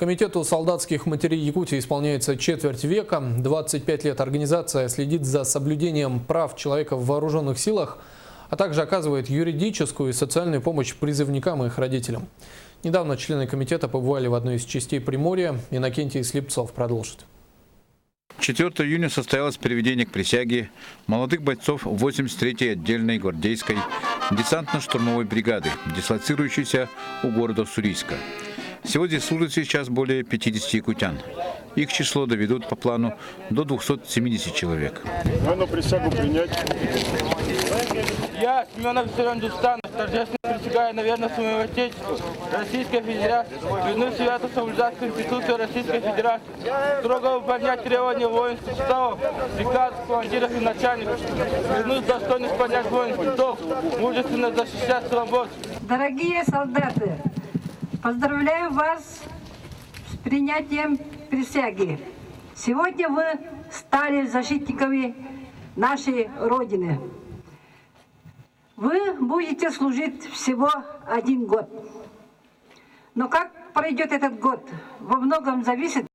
Комитету солдатских матерей Якутии исполняется четверть века. 25 лет организация следит за соблюдением прав человека в вооруженных силах, а также оказывает юридическую и социальную помощь призывникам и их родителям. Недавно члены комитета побывали в одной из частей Приморья. Иннокентий Слепцов продолжит. 4 июня состоялось приведение к присяге молодых бойцов 83-й отдельной гвардейской десантно-штурмовой бригады, дислоцирующейся у города Уссурийска. Сегодня служит сейчас более 50 якутян. Их число доведут по плану до 270 человек. Надо присягу принять. Я, Семен Виссарионович Дустанов, торжественно присягаю на верность своему Отечеству, Российской Федерации, клянусь свято соблюдать Конституцию Российской Федерации, строго выполнять требования воинских уставов, приказов командиров и начальников, клянусь достойно исполнять воинский долг, мужественно защищать свободу. Дорогие солдаты, поздравляю вас с принятием присяги. Сегодня вы стали защитниками нашей Родины. Вы будете служить всего 1 год. Но как пройдет этот год, во многом зависит